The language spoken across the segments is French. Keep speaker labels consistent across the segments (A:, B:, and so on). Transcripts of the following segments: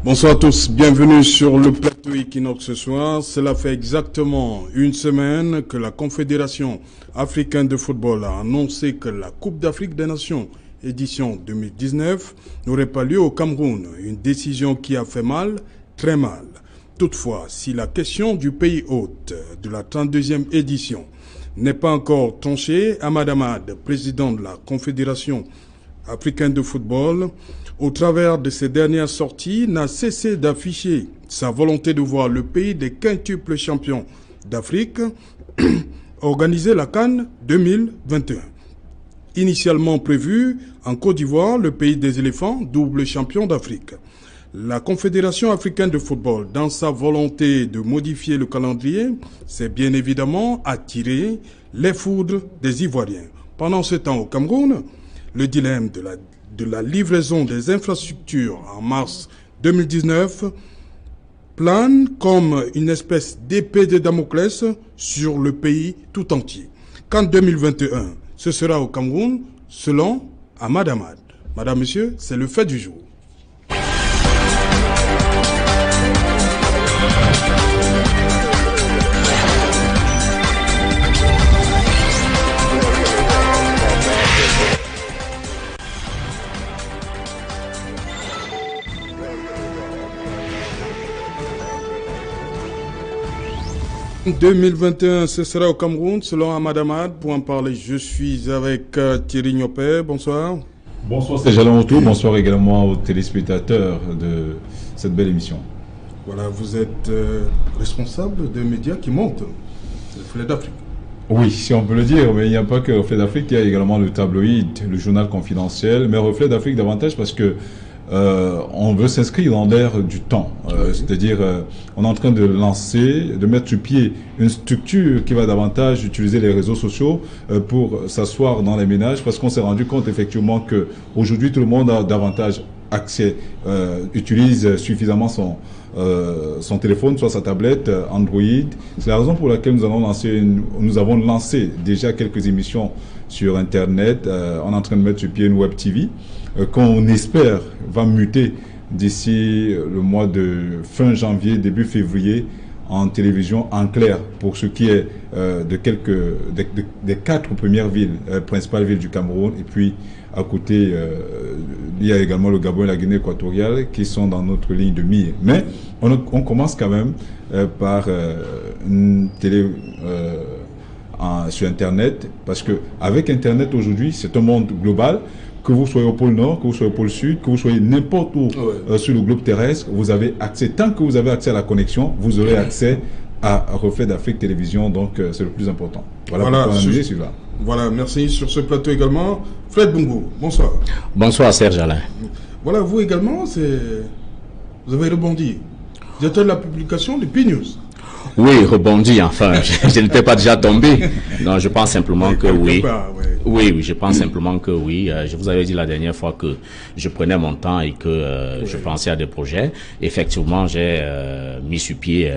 A: Bonsoir à tous, bienvenue sur le plateau Equinox ce soir. Cela fait exactement une semaine que la Confédération africaine de football a annoncé que la Coupe d'Afrique des Nations édition 2019 n'aurait pas lieu au Cameroun. Une décision qui a fait mal, très mal. Toutefois, si la question du pays hôte de la 32e édition n'est pas encore tranchée, Ahmad Ahmad, président de la Confédération africaine de football, au travers de ses dernières sorties, n'a cessé d'afficher sa volonté de voir le pays des quintuples champions d'Afrique organiser la CAN 2021. Initialement prévu en Côte d'Ivoire, le pays des éléphants, double champion d'Afrique. La Confédération africaine de football, dans sa volonté de modifier le calendrier, s'est bien évidemment attiré les foudres des Ivoiriens. Pendant ce temps, au Cameroun, le dilemme de la livraison des infrastructures en mars 2019 plane comme une espèce d'épée de Damoclès sur le pays tout entier. Qu'en 2021, ce sera au Cameroun, selon Ahmad Ahmad. Madame, Monsieur, c'est le fait du jour. En 2021, ce sera au Cameroun, selon Ahmad Ahmad. Pour en parler, je suis avec Thierry Niopé. Bonsoir.
B: Bonsoir, c'est Jalon Auto. Bonsoir également aux téléspectateurs de cette belle émission.
A: Voilà, vous êtes responsable des médias qui montent, le Reflet d'Afrique.
B: Oui, si on peut le dire, mais il n'y a pas que Reflet d'Afrique, il y a également le tabloïd, le journal confidentiel, mais Reflet d'Afrique davantage parce que on veut s'inscrire dans l'ère du temps. C'est-à-dire, on est en train de lancer, de mettre sur pied une structure qui va davantage utiliser les réseaux sociaux pour s'asseoir dans les ménages, parce qu'on s'est rendu compte effectivement que aujourd'hui tout le monde a davantage accès, utilise suffisamment son téléphone, soit sa tablette, Android. C'est la raison pour laquelle nous avons lancé déjà quelques émissions sur Internet. On est en train de mettre sur pied une web TV qu'on espère va muter d'ici le mois de fin janvier, début février, en télévision en clair, pour ce qui est des 4 premières villes, principales villes du Cameroun, et puis à côté, il y a également le Gabon et la Guinée équatoriale qui sont dans notre ligne de mire. Mais on commence quand même par une télé sur Internet, parce que avec Internet aujourd'hui, c'est un monde global. Que vous soyez au pôle Nord, que vous soyez au pôle Sud, que vous soyez n'importe où sur le globe terrestre, vous avez accès. Tant que vous avez accès à la connexion, vous aurez accès à Reflet d'Afrique Télévision. Donc, c'est le plus important. Voilà,
A: voilà, merci. Sur ce plateau également, Fred Bungu. Bonsoir.
C: Bonsoir, Serge Alain.
A: Voilà, vous également, vous avez rebondi. Vous êtes de la publication de P-News.
C: Oui, rebondi, enfin, je n'étais pas déjà tombé. Non, je pense simplement que oui. Oui, je pense simplement que oui. Je vous avais dit la dernière fois que je prenais mon temps et que je pensais à des projets. Effectivement, j'ai mis sur pied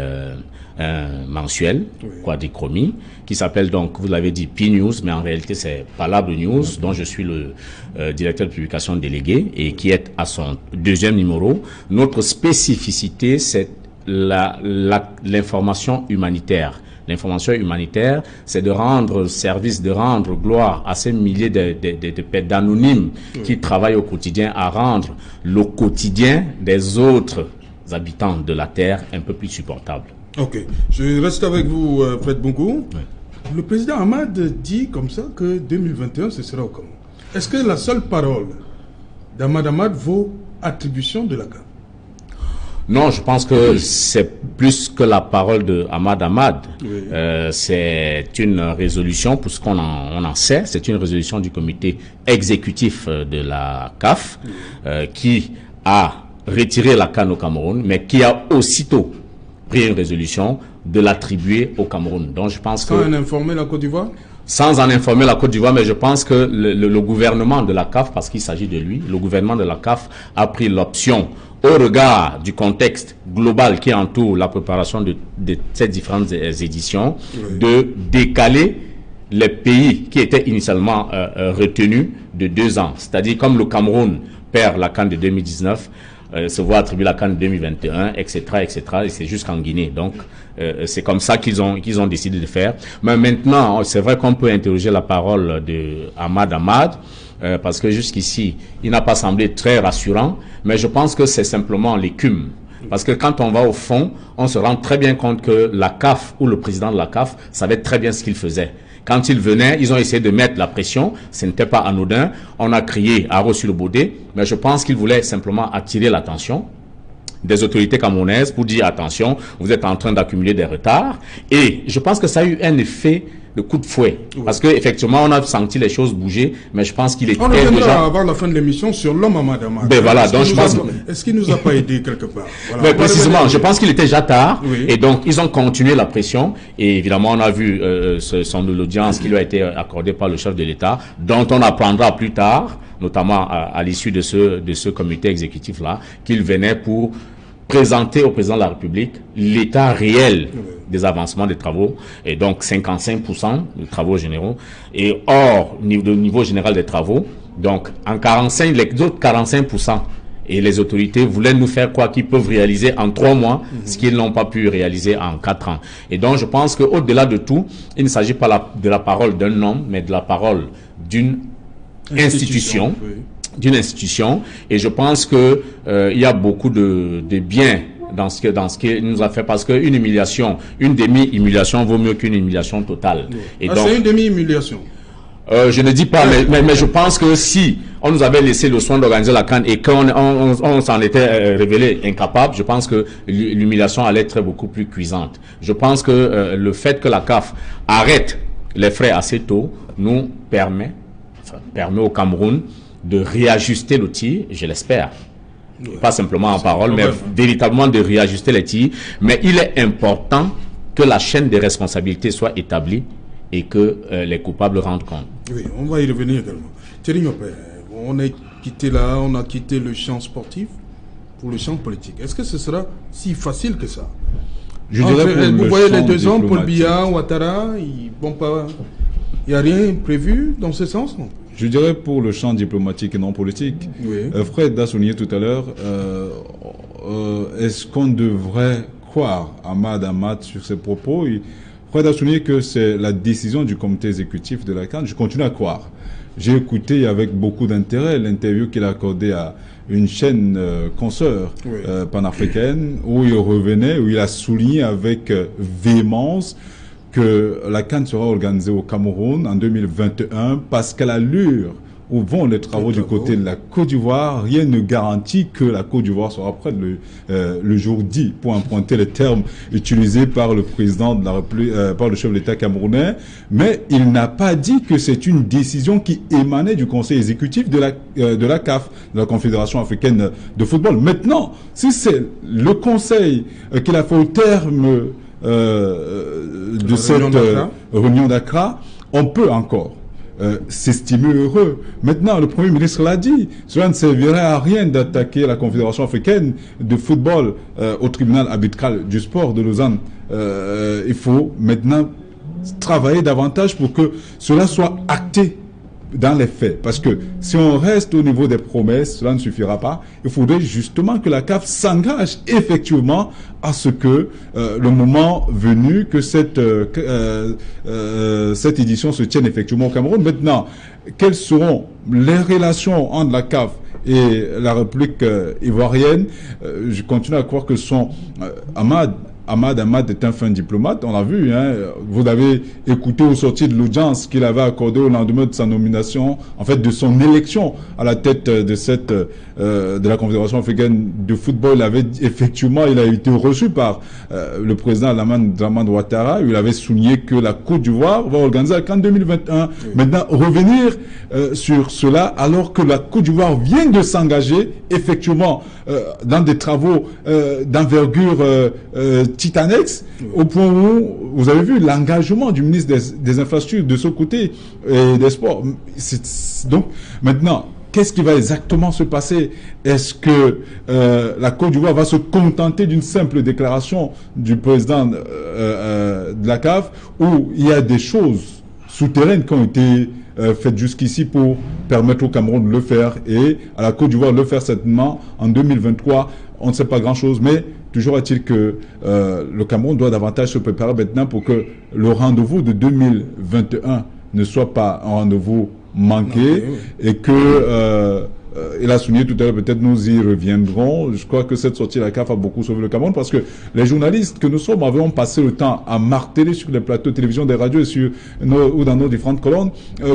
C: un mensuel, quadrichromie, qui s'appelle donc, vous l'avez dit, P-News, mais en réalité c'est Palabre News, dont je suis le directeur de publication délégué et qui est à son 2e numéro. Notre spécificité, c'est l'information humanitaire. L'information humanitaire, c'est de rendre service, de rendre gloire à ces milliers d'anonymes qui travaillent au quotidien à rendre le quotidien des autres habitants de la Terre un peu plus supportable.
A: Ok. Je reste avec vous, Fred Bungu. Oui. Le président Ahmad dit comme ça que 2021, ce sera au Cameroun. Est-ce que la seule parole d'Ahmad Ahmad vaut attribution de la CAN?
C: Non, je pense que c'est plus que la parole de Ahmad Ahmad. Oui. C'est une résolution, pour ce qu'on en sait, c'est une résolution du comité exécutif de la CAF qui a retiré la CAN au Cameroun, mais qui a aussitôt pris une résolution de l'attribuer au Cameroun. Donc je pense
A: Sans en informer la Côte d'Ivoire?
C: Sans en informer la Côte d'Ivoire, mais je pense que le gouvernement de la CAF, parce qu'il s'agit de lui, le gouvernement de la CAF a pris l'option, au regard du contexte global qui entoure la préparation de ces différentes éditions, de décaler les pays qui étaient initialement retenus de 2 ans. C'est-à-dire, comme le Cameroun perd la CAN de 2019, se voient attribuer la CAN 2021, etc., etc. Et c'est jusqu'en Guinée. Donc, c'est comme ça qu'ils ont décidé de faire. Mais maintenant, c'est vrai qu'on peut interroger la parole de Ahmad Ahmad, parce que jusqu'ici, il n'a pas semblé très rassurant, mais je pense que c'est simplement l'écume. Parce que quand on va au fond, on se rend très bien compte que la CAF ou le président de la CAF savait très bien ce qu'il faisait. Quand il venait, ils ont essayé de mettre la pression, ce n'était pas anodin, on a crié à reçu le baudet, mais je pense qu'il voulait simplement attirer l'attention des autorités camerounaises pour dire attention, vous êtes en train d'accumuler des retards, et je pense que ça a eu un effet de coup de fouet. Oui. Parce que effectivement, on a senti les choses bouger, mais je pense qu'il était
A: déjà... On reviendra avant la fin de l'émission sur l'homme Ahmad Ahmad.
C: Ben voilà, donc je pense...
A: Est-ce qu'il nous a pas aidé quelque part? Voilà.
C: Mais précisément, je pense qu'il était déjà tard, oui. Et donc ils ont continué la pression, et évidemment, on a vu son l'audience qui lui a été accordée par le chef de l'État, dont on apprendra plus tard, notamment à l'issue de ce comité exécutif-là, qu'il venait pour présenter au président de la République l'état réel des avancements des travaux, et donc 55% de travaux généraux, et hors niveau général des travaux, donc en 45, les autres 45%, et les autorités voulaient nous faire croire qu'ils peuvent réaliser en 3 mois ce qu'ils n'ont pas pu réaliser en 4 ans. Et donc je pense qu'au-delà de tout, il ne s'agit pas de la parole d'un homme, mais de la parole d'une institution. Oui. D'une institution, et je pense que il y a beaucoup de bien dans ce qu'il nous a fait, parce qu'une humiliation, une demi-humiliation vaut mieux qu'une humiliation totale.
A: Oui. Et donc c'est une demi-humiliation.
C: Je ne dis pas, mais je pense que si on nous avait laissé le soin d'organiser la CAN et qu'on on s'en était révélé incapable, je pense que l'humiliation allait être beaucoup plus cuisante. Je pense que le fait que la CAF arrête les frais assez tôt nous permet au Cameroun de réajuster le tir, je l'espère. Oui. Pas simplement en parole, mais véritablement de réajuster les tirs. Mais il est important que la chaîne des responsabilités soit établie et que les coupables rendent compte.
A: Oui, on va y revenir également. Thierry Nopé, on a quitté le champ sportif pour le champ politique. Est-ce que ce sera si facile que ça?
B: Je dirais
A: vous voyez les 2 hommes, Paul Biya, Ouattara, il n'y a rien prévu dans ce sens, non?
B: Je dirais pour le champ diplomatique et non politique. Oui. Fred a souligné tout à l'heure, est-ce qu'on devrait croire Ahmad Ahmad sur ses propos? Fred a souligné que c'est la décision du comité exécutif de la CAN. Je continue à croire. J'ai écouté avec beaucoup d'intérêt l'interview qu'il a accordée à une chaîne consoeur panafricaine, où il revenait, où il a souligné avec véhémence que la CAN sera organisée au Cameroun en 2021 parce qu'à l'allure où vont les travaux du côté de la Côte d'Ivoire, rien ne garantit que la Côte d'Ivoire sera prête le jour dit, pour emprunter les termes utilisés par le président de la République, par le chef de l'État camerounais. Mais il n'a pas dit que c'est une décision qui émanait du conseil exécutif de la CAF, de la Confédération africaine de football. Maintenant, si c'est le conseil qu'il a fait au terme de cette réunion d'Accra, on peut encore s'estimer heureux. Maintenant, le Premier ministre l'a dit, cela ne servirait à rien d'attaquer la Confédération africaine de football au tribunal arbitral du sport de Lausanne. Il faut maintenant travailler davantage pour que cela soit acté dans les faits. Parce que si on reste au niveau des promesses, cela ne suffira pas. Il faudrait justement que la CAF s'engage effectivement à ce que le moment venu, que cette édition se tienne effectivement au Cameroun. Maintenant, quelles seront les relations entre la CAF et la République ivoirienne? Je continue à croire que Ahmad Ahmad est un fin diplomate, on l'a vu, hein. Vous avez écouté au sortir de l'audience qu'il avait accordée au lendemain de sa nomination, en fait de son élection à la tête de la Confédération africaine de football. Il a été reçu par le président Dramane Ouattara. Il avait souligné que la Côte d'Ivoire va organiser la CAN 2021. Oui. Maintenant, revenir sur cela alors que la Côte d'Ivoire vient de s'engager effectivement dans des travaux d'envergure titanesque, au point où vous avez vu l'engagement du ministre des Infrastructures de ce côté et des Sports. Donc maintenant, qu'est-ce qui va exactement se passer? Est-ce que la Côte d'Ivoire va se contenter d'une simple déclaration du président de la CAF, ou il y a des choses souterraines qui ont été faites jusqu'ici pour permettre au Cameroun de le faire et à la Côte d'Ivoire de le faire certainement en 2023. On ne sait pas grand-chose, mais toujours est-il que le Cameroun doit davantage se préparer maintenant pour que le rendez-vous de 2021 ne soit pas un rendez-vous manqué et que... il a souligné tout à l'heure, peut-être nous y reviendrons. Je crois que cette sortie de la CAF a beaucoup sauvé le Cameroun parce que les journalistes que nous sommes avons passé le temps à marteler sur les plateaux de télévision, des radios et ou dans nos différentes colonnes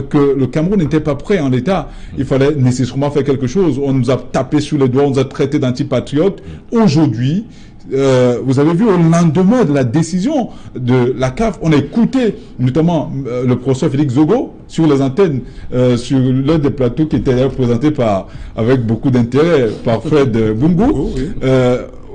B: que le Cameroun n'était pas prêt en l'état. Il fallait nécessairement faire quelque chose. On nous a tapé sur les doigts, on nous a traités d'antipatriotes. Aujourd'hui, vous avez vu au lendemain de la décision de la CAF, on a écouté notamment le professeur Félix Zogo sur les antennes, sur l'un des plateaux qui était présenté avec beaucoup d'intérêt par Fred Bungu.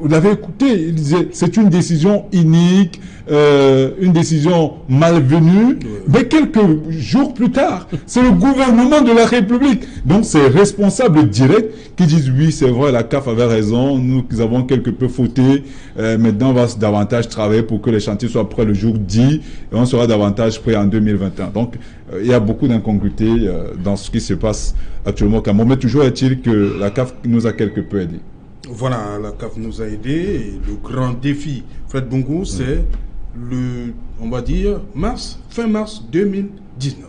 B: Vous l'avez écouté, il disait c'est une décision inique, une décision malvenue, mais quelques jours plus tard, c'est le gouvernement de la République, donc c'est responsables directs qui disent oui c'est vrai, la CAF avait raison, nous avons quelque peu fauté, maintenant on va davantage travailler pour que les chantiers soient prêts le jour dit et on sera davantage prêt en 2021. Donc il y a beaucoup d'incongruités dans ce qui se passe actuellement au Cameroun, mais toujours est-il que la CAF nous a quelque peu aidés.
A: Voilà, la CAF nous a aidés et le grand défi, Fred Bungu, c'est on va dire, fin mars 2019.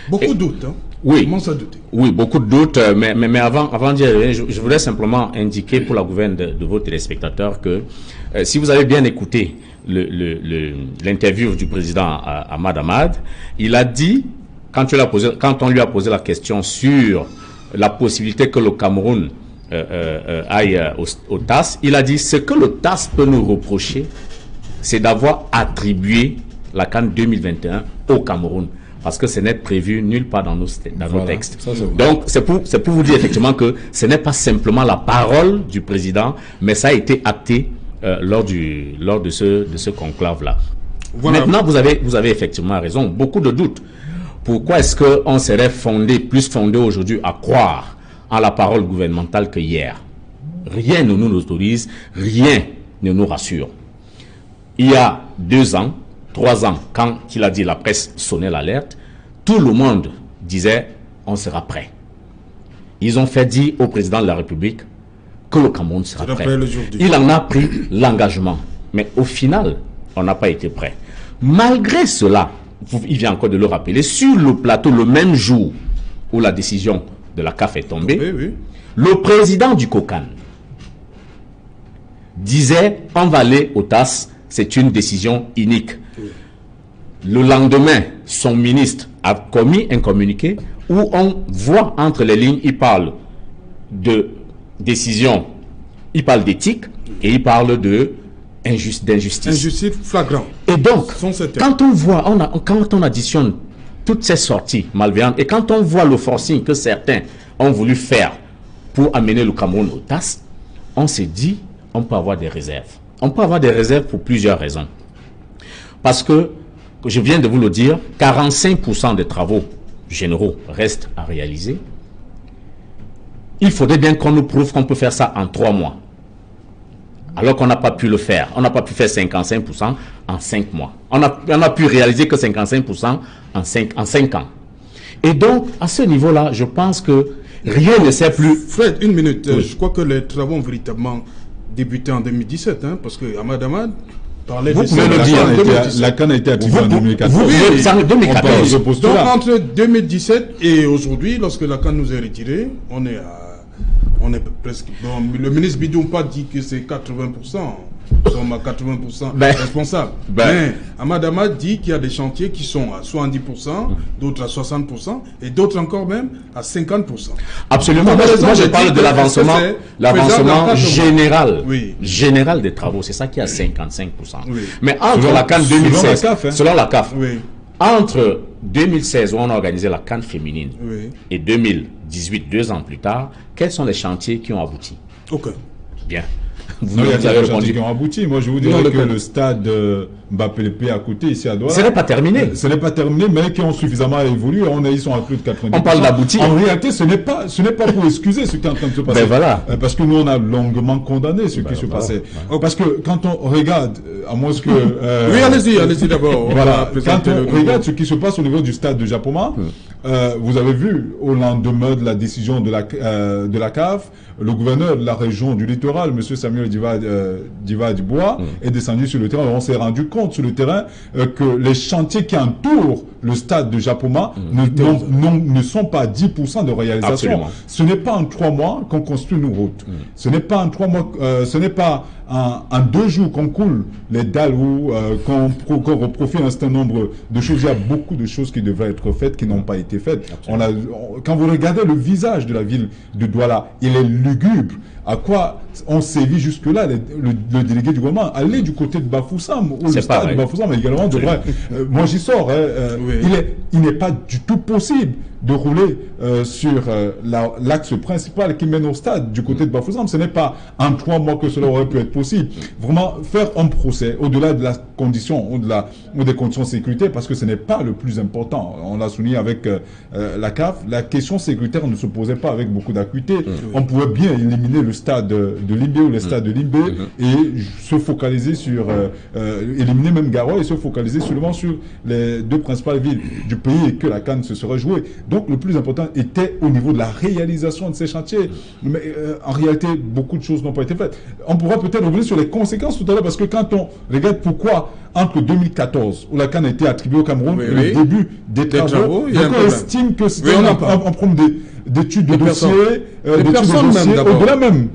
A: Beaucoup de doutes, hein?
C: Oui.
A: Comment ça douter? Oui,
C: beaucoup de doutes, mais avant d'y arriver, je voudrais simplement indiquer pour la gouverne de vos téléspectateurs que si vous avez bien écouté l'interview du président Ahmad Ahmad, il a dit, quand on lui a posé la question sur la possibilité que le Cameroun aille au TAS, il a dit ce que le TAS peut nous reprocher, c'est d'avoir attribué la CAN 2021 au Cameroun, parce que ce n'est prévu nulle part dans nos textes. Donc c'est pour vous dire effectivement que ce n'est pas simplement la parole du président, mais ça a été acté lors de ce conclave là. Voilà. Maintenant vous avez effectivement raison, beaucoup de doutes. Pourquoi est-ce qu'on serait plus fondé aujourd'hui à croire en la parole gouvernementale que hier? Rien ne nous autorise, rien ne nous rassure. Il y a 2 ans, 3 ans, quand il a dit la presse sonnait l'alerte, tout le monde disait on sera prêt. Ils ont fait dire au président de la République que le Cameroun sera prêt. Il en a pris l'engagement. Mais au final, on n'a pas été prêt. Malgré cela, il vient encore de le rappeler, sur le plateau, le même jour où la décision de la CAF est tombée, le président du COCAN disait on va aller au TAS, c'est une décision inique. Le lendemain, son ministre a commis un communiqué où on voit entre les lignes, il parle de décision, il parle d'éthique et il parle d'injustice.
A: Injustice flagrante.
C: Et donc, quand on voit, quand on additionne toutes ces sorties malveillantes et quand on voit le forcing que certains ont voulu faire pour amener le Cameroun au TAS, on s'est dit, on peut avoir des réserves. On peut avoir des réserves pour plusieurs raisons. Parce que, je viens de vous le dire, 45% des travaux généraux restent à réaliser. Il faudrait bien qu'on nous prouve qu'on peut faire ça en 3 mois. Alors qu'on n'a pas pu le faire. On n'a pas pu faire 55% en 5 mois. On a pu réaliser que 55% en 5 ans. Et donc, à ce niveau-là, je pense que rien ne sert plus.
A: Fred, une minute. Oui. Je crois que les travaux ont véritablement débuté en 2017, hein, parce que Ahmad Ahmad parlait de ça.
B: La CAN a été activée en 2014.
A: Oui, c'est en 2014. Donc, entre 2017 et aujourd'hui, lorsque la CAN nous est retirée, on est presque... Bon, le ministre Bidoumpa dit que c'est 80%. Nous sommes à 80% responsables. Mais Ahmad Ahmad dit qu'il y a des chantiers qui sont à 70%, d'autres à 60%, et d'autres encore même à 50%.
C: Absolument. Moi, je parle de l'avancement général, général des travaux. C'est ça qui est à 55%. Oui. Mais entre la CAN 2016, selon la CAF, entre 2016 où on a organisé la CAN féminine et 2018, 2 ans plus tard, quels sont les chantiers qui ont abouti?
A: Aucun.
C: Bien.
B: Non, il y a des chantiers qui ont abouti. Moi, je vous dirais que le stade Mbappé à côté, ici à Douala.
C: Ce n'est pas terminé.
B: Ce n'est pas terminé, mais qui ont suffisamment évolué. Ils sont à plus de 90%.
C: On parle d'aboutir.
B: En réalité, ce n'est pas pour excuser ce qui est en train de se passer.
C: Ben voilà.
B: Parce que nous, on a longuement condamné ce qui se passait. Parce que quand on regarde, à moins que...
A: oui, allez-y d'abord.
B: Voilà. Quand on regarde ce qui se passe au niveau du stade de Japoma, vous avez vu, au lendemain de la décision de la CAF, le gouverneur de la région du littoral, M. Samuel Diva Dubois, est descendu sur le terrain. On s'est rendu compte sur le terrain que les chantiers qui entourent le stade de Japoma ne sont pas à 10% de réalisation.
C: Absolument.
B: Ce n'est pas en 3 mois qu'on construit nos routes. Ce n'est pas en 3 mois, ce n'est pas en 2 jours qu'on coule les dalles ou qu'on reprofite un certain nombre de choses. Il y a beaucoup de choses qui devraient être faites, qui n'ont pas été faites. Quand vous regardez le visage de la ville de Douala, il est lugubre. À quoi on sévit jusque-là le délégué du gouvernement? Aller du côté de Bafoussam, où le stade de Bafoussam également devrait... moi j'y sors. Il n'est pas du tout possible de rouler sur l'axe principal qui mène au stade du côté de Bafoussam. Ce n'est pas en 3 mois que cela aurait pu être possible. Vraiment faire un procès au-delà de la condition ou des conditions de sécurité, parce que ce n'est pas le plus important. On l'a souligné avec la CAF. La question sécuritaire ne se posait pas avec beaucoup d'acuité. On pouvait bien éliminer le stade de Limbé ou le stade de Limbé et se focaliser sur éliminer même Garoua et se focaliser seulement sur les 2 principales villes du pays et que la CAN se serait jouée. Donc le plus important était au niveau de la réalisation de ces chantiers. Mais en réalité, beaucoup de choses n'ont pas été faites. On pourra peut-être revenir sur les conséquences tout à l'heure, parce que quand on regarde pourquoi entre 2014, où la CAN a été attribuée au Cameroun, et le début des travaux, on estime que c'était un problème d'études de dossiers, au-delà même.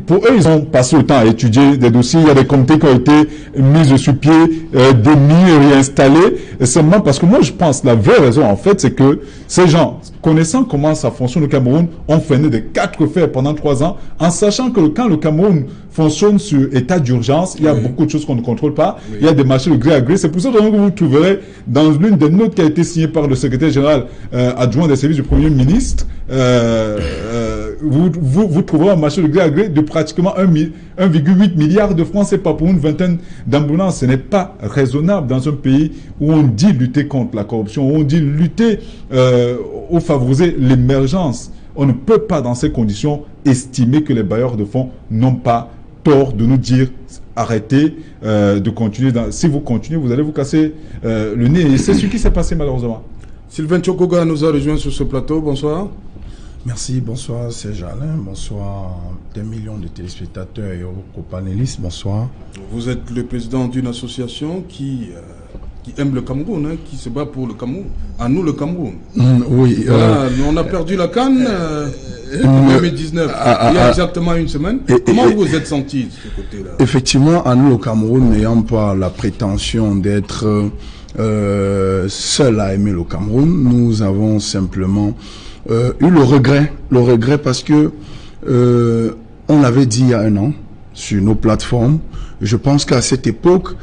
B: Pour eux, ils ont passé le temps à étudier des dossiers. Il y a des comités qui ont été mis sur pied, démis et réinstallés. Et seulement parce que moi, je pense la vraie raison, en fait, c'est que ces gens, connaissant comment ça fonctionne au Cameroun, ont freiné des 4 fers pendant 3 ans, en sachant que quand le Cameroun fonctionne sur état d'urgence, il y a beaucoup de choses qu'on ne contrôle pas. Il y a des marchés de gré à gré. C'est pour ça que vous trouverez dans l'une des notes qui a été signée par le secrétaire général adjoint des services du Premier ministre, vous trouverez un marché de gré à gré de pratiquement 1,8 milliard de francs. C'est pas pour une vingtaine d'ambulances. Ce n'est pas raisonnable dans un pays où on dit lutter contre la corruption, où on dit lutter ou favoriser l'émergence. On ne peut pas, dans ces conditions, estimer que les bailleurs de fonds n'ont pas tort de nous dire arrêtez de continuer. Si vous continuez, vous allez vous casser le nez. Et c'est ce qui s'est passé malheureusement.
A: Sylvain Tchokoga nous a rejoint sur ce plateau. Bonsoir.
D: Merci, bonsoir Serge Alain, bonsoir des millions de téléspectateurs et aux copanélistes, bonsoir.
A: Vous êtes le président d'une association qui aime le Cameroun, qui se bat pour le Cameroun. À nous le Cameroun.
D: Oui.
A: Voilà, on a perdu la CAN en 2019, il y a exactement une semaine. Comment vous vous êtes senti de ce côté-là?
D: Effectivement, à nous le Cameroun, n'ayant pas la prétention d'être seul à aimer le Cameroun, nous avons simplement eu le regret parce que on l'avait dit il y a 1 an sur nos plateformes. Je pense qu'à cette époque,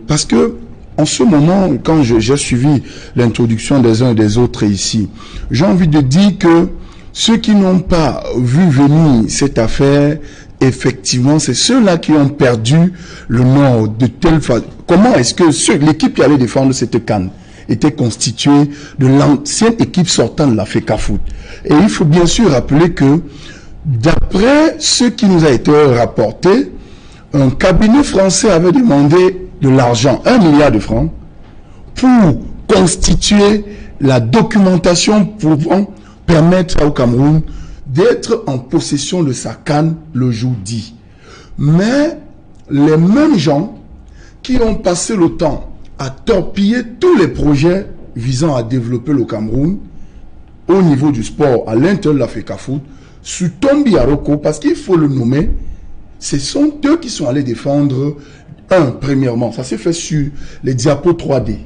D: parce que en ce moment, quand j'ai suivi l'introduction des uns et des autres ici, j'ai envie de dire que ceux qui n'ont pas vu venir cette affaire, effectivement, c'est ceux-là qui ont perdu le nord de telle façon. Comment est-ce que l'équipe qui allait défendre cette CAN était constituée de l'ancienne équipe sortant de la FECAFOOT? Et il faut bien sûr rappeler que, d'après ce qui nous a été rapporté, un cabinet français avait demandé de l'argent, 1 milliard de francs, pour constituer la documentation pouvant permettre au Cameroun d'être en possession de sa CAN le jour dit. Mais les mêmes gens qui ont passé le temps à torpiller tous les projets visant à développer le Cameroun au niveau du sport à l'intérieur de la FECAFOOT, sous Tombi Aroko, parce qu'il faut le nommer, ce sont eux qui sont allés défendre, premièrement, ça s'est fait sur les diapos 3D.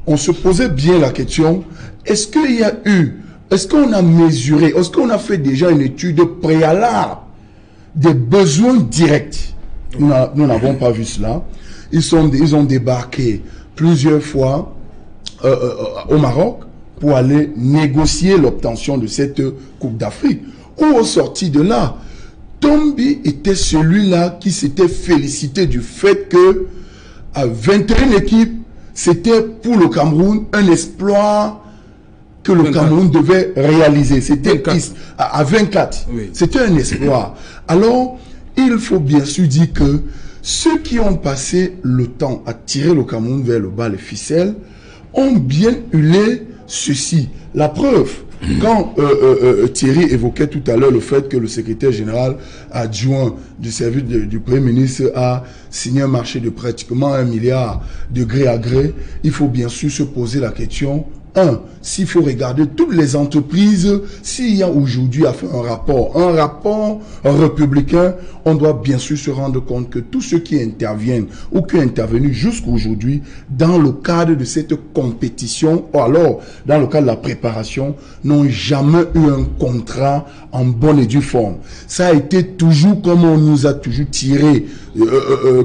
D: On se posait bien la question, est-ce qu'il y a eu, est-ce qu'on a mesuré, est-ce qu'on a fait déjà une étude préalable des besoins directs? Nous n'avons pas vu cela. Ils ont débarqué plusieurs fois au Maroc pour aller négocier l'obtention de cette Coupe d'Afrique. Au sorti de là, Tombi était celui-là qui s'était félicité du fait que à 21 équipes, c'était pour le Cameroun un exploit que le Cameroun devait réaliser. C'était à 24. Oui. C'était un exploit. Alors, il faut bien sûr dire que ceux qui ont passé le temps à tirer le Cameroun vers le bas, les ficelles, ont bien hulé ceci. La preuve, quand Thierry évoquait tout à l'heure le fait que le secrétaire général adjoint du service du Premier ministre a signé un marché de pratiquement 1 milliard de gré à gré, il faut bien sûr se poser la question, s'il faut regarder toutes les entreprises, s'il y a aujourd'hui à faire un rapport républicain, on doit bien sûr se rendre compte que tous ceux qui interviennent ou qui ont intervenu jusqu'aujourd'hui dans le cadre de cette compétition, ou alors dans le cadre de la préparation, n'ont jamais eu un contrat en bonne et due forme. Ça a été toujours comme on nous a toujours tiré,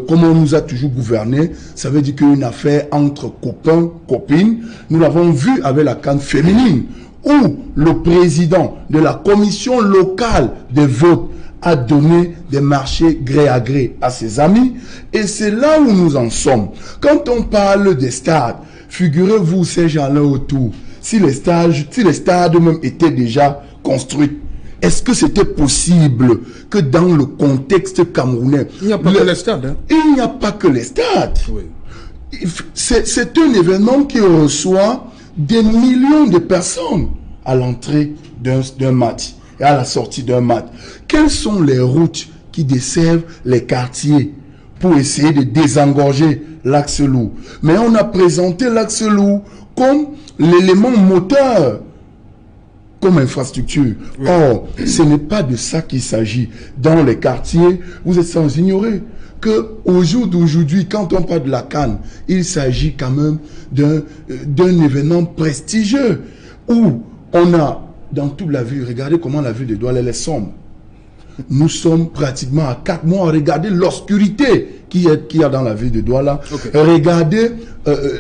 D: comme on nous a toujours gouverné. Ça veut dire qu'une affaire entre copains, copines, nous l'avons vu avec la CAN féminine, où le président de la commission locale des votes a donné des marchés gré à gré à ses amis, et c'est là où nous en sommes. Quand on parle des stades, figurez-vous ces gens-là autour, si les stades même étaient déjà construits, est-ce que c'était possible que dans le contexte camerounais...
A: Il n'y a pas que les stades. Hein?
D: Il n'y a pas que les stades. Oui. C'est un événement qui reçoit des millions de personnes à l'entrée d'un match et à la sortie d'un match. Quelles sont les routes qui desservent les quartiers pour essayer de désengorger l'axe lourd? Mais on a présenté l'axe lourd comme l'élément moteur, comme infrastructure. Oui. Or, ce n'est pas de ça qu'il s'agit. Dans les quartiers, vous êtes sans ignorer que au jour d'aujourd'hui, quand on parle de la CAN, il s'agit quand même d'un événement prestigieux où on a, dans toute la ville, regardez comment la ville de Douala est sombre. Nous sommes pratiquement à 4 mois. Regardez l'obscurité qu'il y a dans la ville de Douala. Okay. Regardez,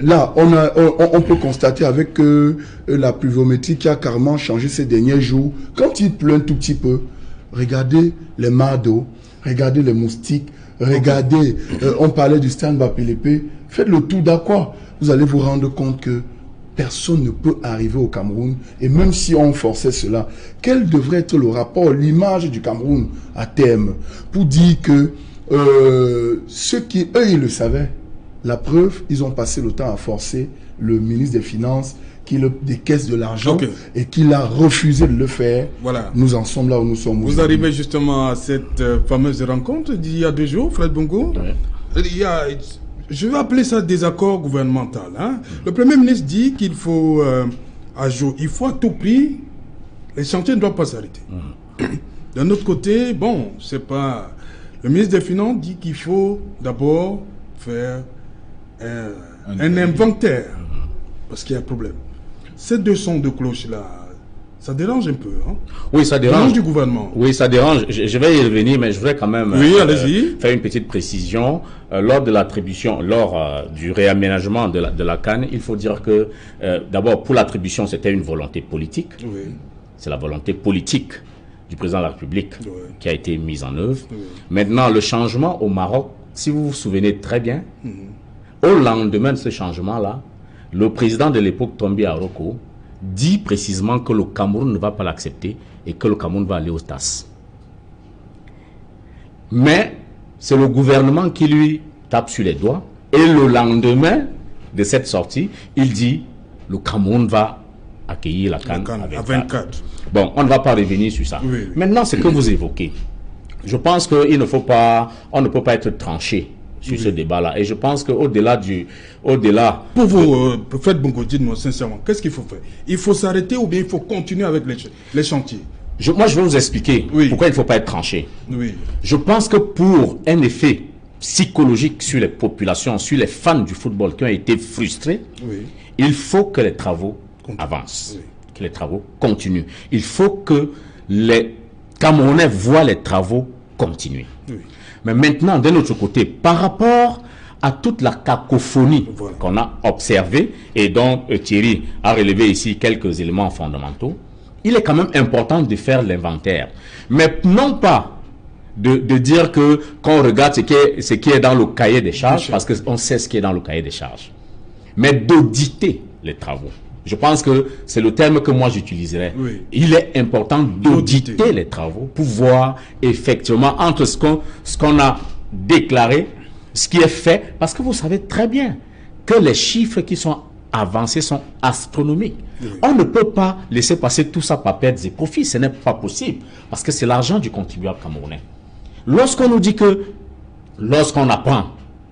D: là, on peut constater avec la pluviométrie qui a carrément changé ces derniers jours. Quand il pleut un tout petit peu, regardez les mares d'eau, regardez les moustiques, regardez, on parlait du stand Bapilépé. Faites le tour d'Aqua. Vous allez vous rendre compte que personne ne peut arriver au Cameroun. Et même si on forçait cela, quel devrait être le rapport, l'image du Cameroun à terme, pour dire que ceux qui, eux, ils le savaient. La preuve, ils ont passé le temps à forcer le ministre des Finances qui décaisse de l'argent et qu'il a refusé de le faire. Voilà. Nous en sommes là où nous sommes.
A: Vous arrivez justement à cette fameuse rencontre d'il y a 2 jours, Fred Bongo. Ouais. Je vais appeler ça désaccord gouvernemental. Hein. Le Premier ministre dit qu'il faut à tout prix, les chantiers ne doivent pas s'arrêter. D'un autre côté, bon, c'est pas... Le ministre des Finances dit qu'il faut d'abord faire un inventaire, parce qu'il y a un problème. Ces 2 sons de cloche-là, ça dérange un peu, hein? Oui, ça dérange du gouvernement.
C: Oui, ça dérange. Je vais y revenir, mais je voudrais quand même faire une petite précision. Lors de l'attribution, lors du réaménagement de la CAN, il faut dire que, d'abord, pour l'attribution, c'était une volonté politique. Oui. C'est la volonté politique du président de la République qui a été mise en œuvre. Oui. Maintenant, le changement au Maroc, si vous vous souvenez très bien, au lendemain de ce changement-là, le président de l'époque, Tombi Aroko, dit précisément que le Cameroun ne va pas l'accepter et que le Cameroun va aller au TAS. Mais c'est le gouvernement qui lui tape sur les doigts et le lendemain de cette sortie, il dit le Cameroun va accueillir la CAN à 24. Bon, on ne va pas revenir sur ça. Oui. Maintenant, ce que vous évoquez, je pense qu'on ne peut pas être tranché sur ce débat-là. Et je pense qu'au-delà
A: Pour vous, Fred Bongo, dites-moi sincèrement, qu'est-ce qu'il faut faire? Il faut s'arrêter ou bien il faut continuer avec les chantiers?
C: Moi, je vais vous expliquer pourquoi il ne faut pas être tranché. Oui. Je pense que pour un effet psychologique sur les populations, sur les fans du football qui ont été frustrés, il faut que les travaux avancent, que les travaux continuent. Il faut que les Camerounais voient les travaux continuer. Mais maintenant, de l'autre côté, par rapport à toute la cacophonie qu'on a observée et dont Thierry a relevé ici quelques éléments fondamentaux, il est quand même important de faire l'inventaire. Mais non pas de dire que qu'on regarde ce qui est dans le cahier des charges, parce qu'on sait ce qui est dans le cahier des charges, mais d'auditer les travaux. Je pense que c'est le terme que moi j'utiliserais. Oui. Il est important d'auditer les travaux pour voir effectivement entre ce qu'on a déclaré, ce qui est fait, parce que vous savez très bien que les chiffres qui sont avancés sont astronomiques. Oui. On ne peut pas laisser passer tout ça par pertes et profits, ce n'est pas possible, parce que c'est l'argent du contribuable camerounais. Lorsqu'on nous dit que, lorsqu'on apprend,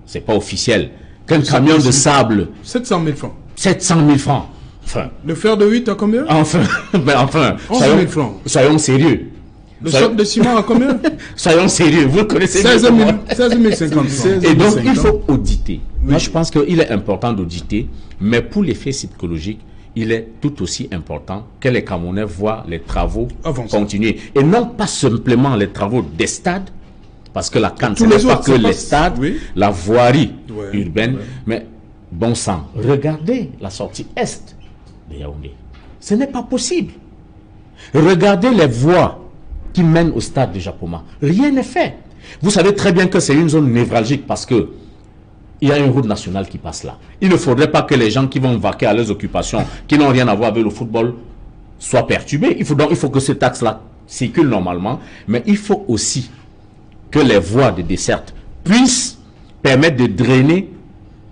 C: c'est pas officiel, qu'un camion de sable...
A: 700 000 francs.
C: 700 000 francs. Enfin,
A: le fer de 8 à combien?
C: Enfin, ben enfin,
A: 11 000 francs.
C: Soyons sérieux.
A: Le sac de ciment à combien?
C: Soyons sérieux, vous le connaissez.
A: 16 050 francs.
C: Et donc, il faut auditer. Oui. Moi, je pense qu'il est important d'auditer, mais pour l'effet psychologique, il est tout aussi important que les Camerounais voient les travaux continuer. Et non pas simplement les travaux des stades, parce que la CAN, ce n'est pas que les stades, oui, la voirie urbaine, mais bon sang, regardez la sortie est de Yaoundé. Ce n'est pas possible. Regardez les voies qui mènent au stade de Japoma. Rien n'est fait. Vous savez très bien que c'est une zone névralgique parce que il y a une route nationale qui passe là. Il ne faudrait pas que les gens qui vont vaquer à leurs occupations, qui n'ont rien à voir avec le football, soient perturbés. Il faut que cet axe-là circule normalement, mais il faut aussi que les voies de desserte puissent permettre de drainer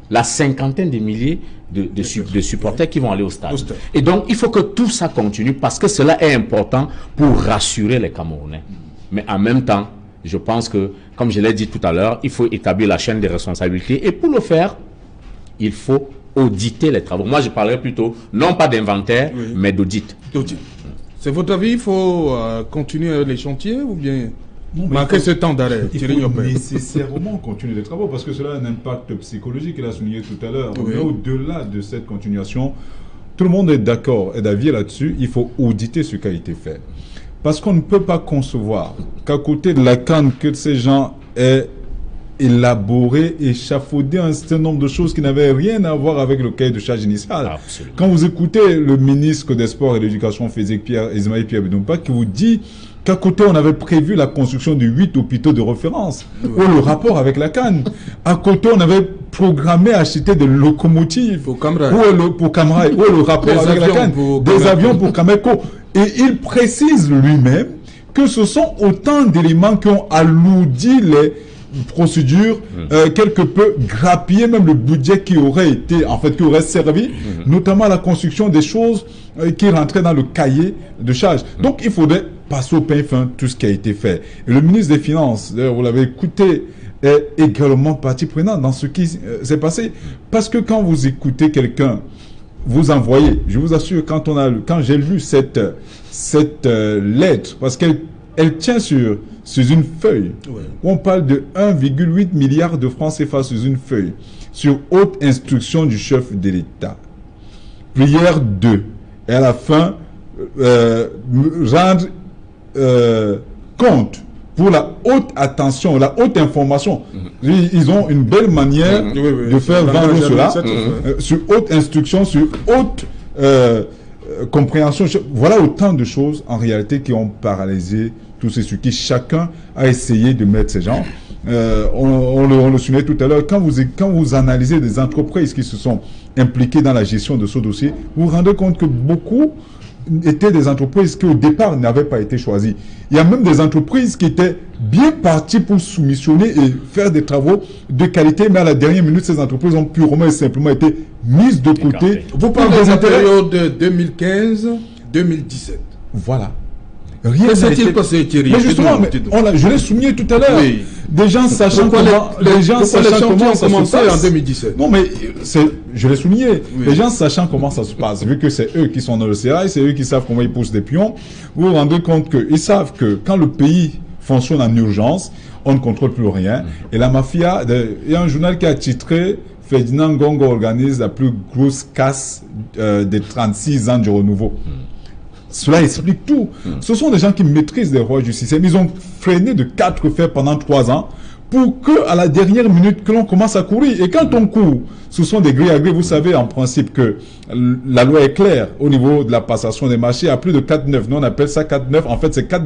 C: la cinquantaine de milliers de supporters qui vont aller au stade. Et donc, il faut que tout ça continue parce que cela est important pour rassurer les Camerounais. Mais en même temps, je pense que, comme je l'ai dit tout à l'heure, il faut établir la chaîne des responsabilités. Et pour le faire, il faut auditer les travaux. Moi, je parlerais plutôt, non pas d'inventaire, mais d'audit.
A: C'est votre avis, il faut continuer les chantiers ou bien... Marquer ce temps d'arrêt.
B: Il faut nécessairement continuer les travaux parce que cela a un impact psychologique, il a souligné tout à l'heure. Mais au-delà de cette continuation, tout le monde est d'accord et d'avis là-dessus, il faut auditer ce qui a été fait. Parce qu'on ne peut pas concevoir qu'à côté de la CAN, que ces gens aient élaboré, échafaudé un certain nombre de choses qui n'avaient rien à voir avec le cahier de charge initial. Absolument. Quand vous écoutez le ministre des Sports et de l'Éducation physique, Ismaël Pierre Bedoumpa, qui vous dit qu'à côté, on avait prévu la construction de 8 hôpitaux de référence, ou le rapport avec la CAN. À côté, on avait programmé acheter des locomotives pour Camrail, ou le rapport avec la CAN, des avions pour Cameco. Et il précise lui-même que ce sont autant d'éléments qui ont alourdi les procédures, quelque peu grappiller même le budget qui aurait été, en fait, qui aurait servi, notamment à la construction des choses qui rentraient dans le cahier de charge. Donc, il faudrait passer au pain fin tout ce qui a été fait. Et le ministre des Finances, vous l'avez écouté, est également partie prenante dans ce qui s'est passé. Parce que quand vous écoutez quelqu'un, vous envoyez, je vous assure, quand j'ai lu cette lettre, parce qu'elle tient sur une feuille, où on parle de 1,8 milliard de francs CFA sur une feuille, sur haute instruction du chef de l'État. Prière 2. Et à la fin, rendre compte pour la haute attention, la haute information. Ils ont une belle manière de faire vendre cela, sur haute instruction, sur haute compréhension. Voilà autant de choses en réalité qui ont paralysé tout ce qui chacun a essayé de mettre ces gens. On le soulignait tout à l'heure, quand vous analysez des entreprises qui se sont impliquées dans la gestion de ce dossier, vous vous rendez compte que beaucoup étaient des entreprises qui au départ n'avaient pas été choisies. Il y a même des entreprises qui étaient bien parties pour soumissionner et faire des travaux de qualité, mais à la dernière minute, ces entreprises ont purement et simplement été mises de côté.
A: Vous parlez de la période 2015-2017.
B: Voilà.
A: Rien s'est-il passé, Thierry?
B: Mais justement, je l'ai souligné tout à l'heure. Oui. Des gens sachant comment ça se passe
A: en 2017.
B: Non, mais je l'ai souligné. Oui. Les gens sachant comment ça se passe, vu que c'est eux qui sont dans le CA, c'est eux qui savent comment ils poussent des pions, vous vous rendez compte qu'ils savent que quand le pays fonctionne en urgence, on ne contrôle plus rien. Et la mafia, il y a un journal qui a titré Ferdinand Gongo organise la plus grosse casse des 36 ans du renouveau. Cela explique tout. Ce sont des gens qui maîtrisent les rouages du système. Ils ont freiné de 4 fers pendant 3 ans pour que, à la dernière minute, que l'on commence à courir. Et quand on court, ce sont des grilles à grilles. Vous savez, en principe, que la loi est claire au niveau de la passation des marchés à plus de 4,9. Nous, on appelle ça 4,9. En fait, c'est 4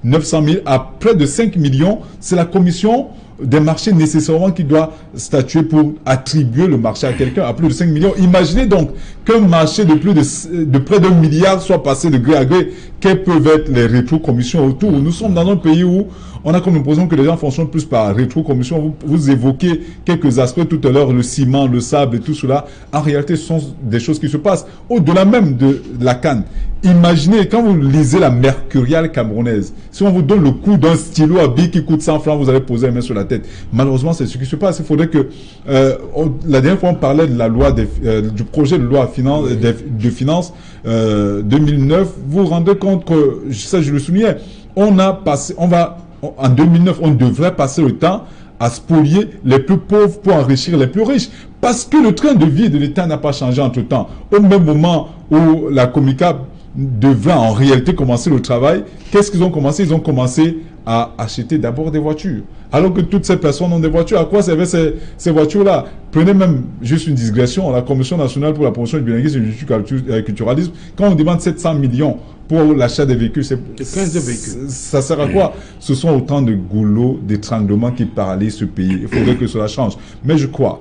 B: 900 000. À près de 5 millions, c'est la commission des marchés nécessairement qui doit statuer pour attribuer le marché à quelqu'un à plus de 5 millions. Imaginez donc qu'un marché de près d'1 milliard soit passé de gré à gré. Quelles peuvent être les rétro-commissions autour? Nous sommes dans un pays où on a comme l'impression que les gens fonctionnent plus par rétro-commission. Vous évoquez quelques aspects tout à l'heure, le ciment, le sable et tout cela. En réalité, ce sont des choses qui se passent au-delà même de la canne. Imaginez, quand vous lisez la Mercuriale camerounaise, si on vous donne le coût d'un stylo à billes qui coûte 100 francs, vous allez poser la main sur la tête. Malheureusement, c'est ce qui se passe. Il faudrait que... la dernière fois, on parlait de la loi du projet de loi de finances 2009. Vous vous rendez compte que, ça je le soulignais, en 2009, on devrait passer le temps à spolier les plus pauvres pour enrichir les plus riches. Parce que le train de vie de l'État n'a pas changé entre-temps. Au même moment où la Comica devait en réalité commencer le travail, qu'est-ce qu'ils ont commencé? Ils ont commencé à acheter d'abord des voitures. Alors que toutes ces personnes ont des voitures. À quoi servaient ces voitures-là? Prenez même juste une digression, la Commission nationale pour la promotion du bilinguisme et du culturalisme, quand on demande 700 millions pour l'achat des véhicules, c'est 15 véhicules. Ça sert à quoi? Ce sont autant de goulots, d'étranglements qui paralysent ce pays. Il faudrait que cela change. Mais je crois,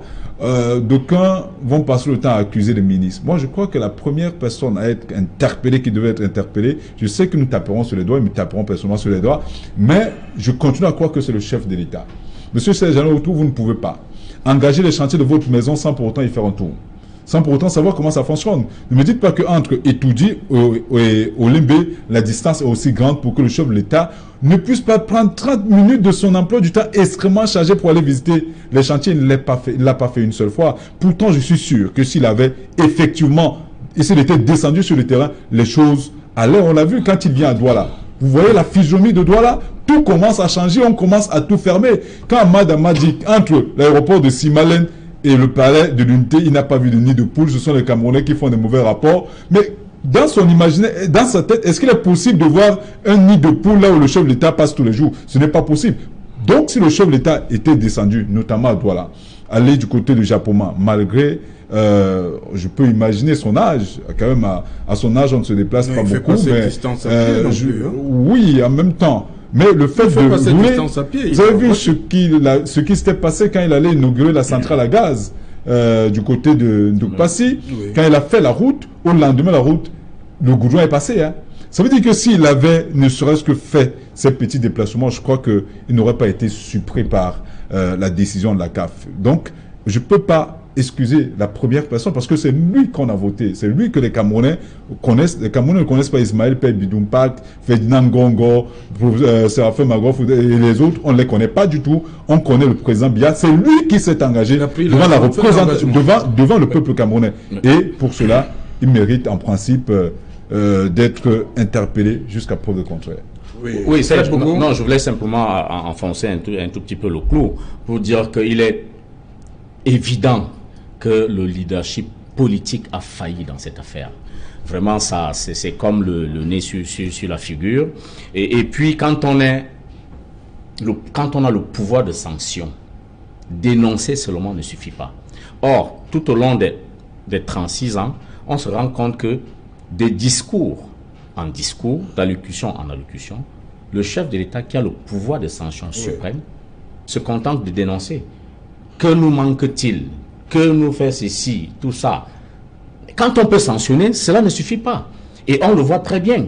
B: d'aucuns vont passer le temps à accuser les ministres. Moi, je crois que la première personne à être interpellée, qui devait être interpellée, je sais que nous taperons sur les doigts, nous taperons personnellement sur les doigts, mais je continue à croire que c'est le chef de l'État. Monsieur Sergent Autour, vous ne pouvez pas engager les chantiers de votre maison sans pour autant y faire un tour. Sans pour autant savoir comment ça fonctionne. Ne me dites pas qu'entre Etoudi et Olimbe, la distance est aussi grande pour que le chef de l'État ne puisse pas prendre 30 minutes de son emploi du temps extrêmement chargé pour aller visiter les chantiers. Il ne l'a pas fait une seule fois. Pourtant, je suis sûr que s'il avait effectivement, et s'il était descendu sur le terrain, les choses allaient. On l'a vu quand il vient à Douala. Vous voyez la physionomie de Douala? Tout commence à changer, on commence à tout fermer. Quand Madama dit entre l'aéroport de Simalen et le palais de l'unité, il n'a pas vu de nid de poule. Ce sont les Camerounais qui font des mauvais rapports. Mais dans son imaginaire, dans sa tête, est-ce qu'il est possible de voir un nid de poule là où le chef de l'État passe tous les jours? Ce n'est pas possible. Donc, si le chef de l'État était descendu, notamment à Douala, aller du côté de Japoma, malgré, je peux imaginer son âge, quand même à son âge, on ne se déplace pas beaucoup. Mais, oui, en même temps. Mais le fait de rouler, vous avez vu ce qui s'était passé quand il allait inaugurer la centrale à gaz du côté de Ndukpasi, quand il a fait la route, au lendemain la route, le goudron est passé. Hein. Ça veut dire que s'il avait ne serait-ce que fait ces petits déplacements, je crois qu'il n'aurait pas été surpris par la décision de la CAF. Donc, je ne peux pas excuser la première personne parce que c'est lui qu'on a voté. C'est lui que les Camerounais connaissent. Les Camerounais ne connaissent pas Ismaël Père Bidoumpak, Ferdinand Gongo, Séraphin Magroff et les autres. On ne les connaît pas du tout. On connaît le président Biya. C'est lui qui s'est engagé devant la représentation, devant le peuple camerounais. Et pour cela, il mérite en principe d'être interpellé jusqu'à preuve de contraire.
C: Oui, non, je voulais simplement enfoncer un tout petit peu le clou pour dire qu'il est évident que le leadership politique a failli dans cette affaire. Vraiment, ça, c'est comme le nez sur la figure. Et puis, quand on a le pouvoir de sanction, dénoncer seulement ne suffit pas. Or, tout au long des 36 ans, on se rend compte que des discours en discours, d'allocution en allocution, le chef de l'État qui a le pouvoir de sanction suprême se contente de dénoncer. Que nous manque-t-il? Que nous fait ceci, tout ça? Quand on peut sanctionner, cela ne suffit pas. Et on le voit très bien.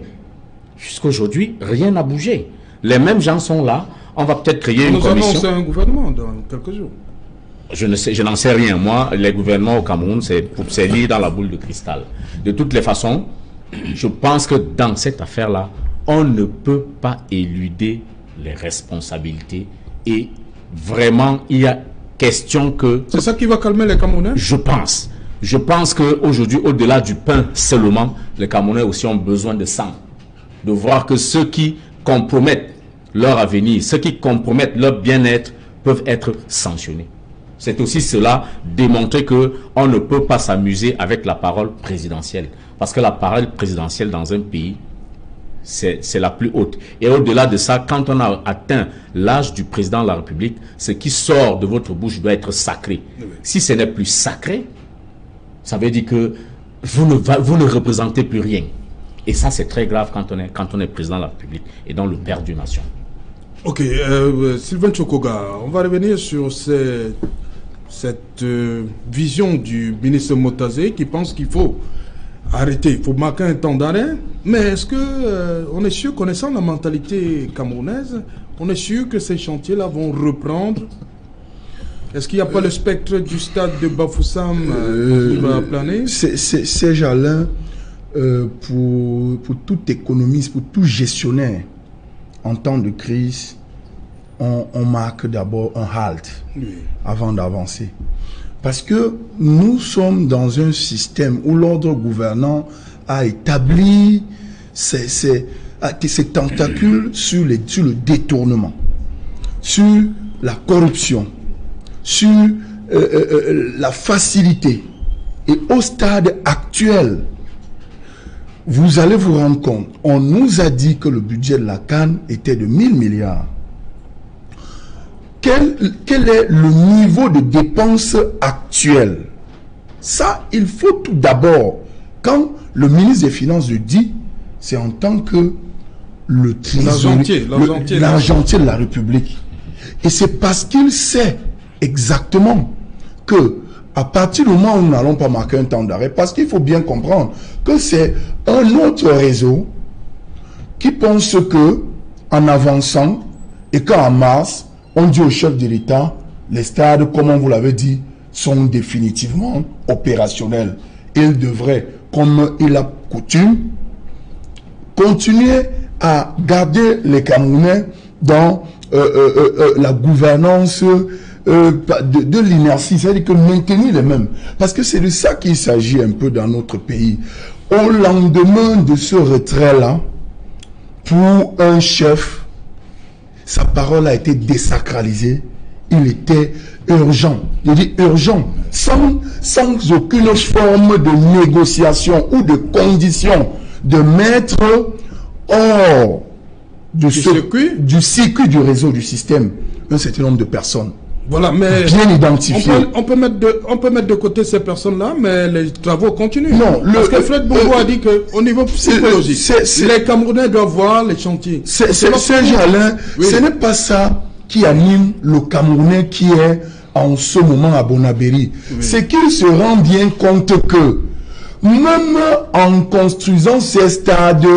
C: Jusqu'aujourd'hui, rien n'a bougé. Les mêmes gens sont là. On va peut-être créer une commission.
A: Nous annonçons un gouvernement dans quelques jours.
C: Je n'en sais rien. Moi, les gouvernements au Cameroun, c'est lié dans la boule de cristal. De toutes les façons, je pense que dans cette affaire-là, on ne peut pas éluder les responsabilités. Et vraiment, il y a question que...
A: C'est ça qui va calmer les Camerounais?
C: Je pense. Je pense qu'aujourd'hui, au-delà du pain seulement, les Camerounais aussi ont besoin de sang. De voir que ceux qui compromettent leur avenir, ceux qui compromettent leur bien-être, peuvent être sanctionnés. C'est aussi cela, démontrer qu'on ne peut pas s'amuser avec la parole présidentielle. Parce que la parole présidentielle dans un pays, c'est la plus haute. Et au-delà de ça, quand on a atteint l'âge du président de la République, ce qui sort de votre bouche doit être sacré. Si ce n'est plus sacré, ça veut dire que vous ne représentez plus rien. Et ça, c'est très grave quand on est président de la République et donc le père d'une nation.
A: Ok, Sylvain Tchokoga, on va revenir sur cette vision du ministre Motazé qui pense qu'il faut arrêter, il faut marquer un temps d'arrêt. Mais est-ce que on est sûr, connaissant la mentalité camerounaise, on est sûr que ces chantiers-là vont reprendre? Est-ce qu'il n'y a pas le spectre du stade de Bafoussam qui va planer?
D: Ces gens-là, pour tout économiste, pour tout gestionnaire, en temps de crise, on marque d'abord un halt avant d'avancer. Parce que nous sommes dans un système où l'ordre gouvernant a établi ses tentacules sur le détournement, sur la corruption, sur la facilité. Et au stade actuel, vous allez vous rendre compte, on nous a dit que le budget de la CAN était de 1000 milliards. Quel est le niveau de dépenses actuel? Ça, il faut tout d'abord, quand le ministre des Finances le dit, c'est en tant que le trésorier, l'argentier de la République. Et c'est parce qu'il sait exactement que à partir du moment où nous n'allons pas marquer un temps d'arrêt, parce qu'il faut bien comprendre que c'est un autre réseau qui pense que en avançant et qu'en mars, on dit au chef de l'État, les stades, comme on vous l'avait dit, sont définitivement opérationnels. Il devrait, comme il a coutume, continuer à garder les Camerounais dans la gouvernance de l'inertie, c'est-à-dire que maintenir les mêmes. Parce que c'est de ça qu'il s'agit un peu dans notre pays. Au lendemain de ce retrait-là, pour un chef, sa parole a été désacralisée. Il était urgent. Je dis urgent, sans aucune forme de négociation ou de condition de mettre hors du circuit du réseau du système un certain nombre de personnes.
A: Voilà, mais
D: bien identifiées.
A: On peut mettre de côté ces personnes-là, mais les travaux continuent.
D: Non,
A: parce que Fred Bongo a dit qu'au niveau psychologique, les Camerounais doivent voir les chantiers.
D: Ces gens-là, ce n'est pas ça qui anime le Camerounais qui est en ce moment à Bonabéry. C'est qu'il se rend bien compte que même en construisant ces stades,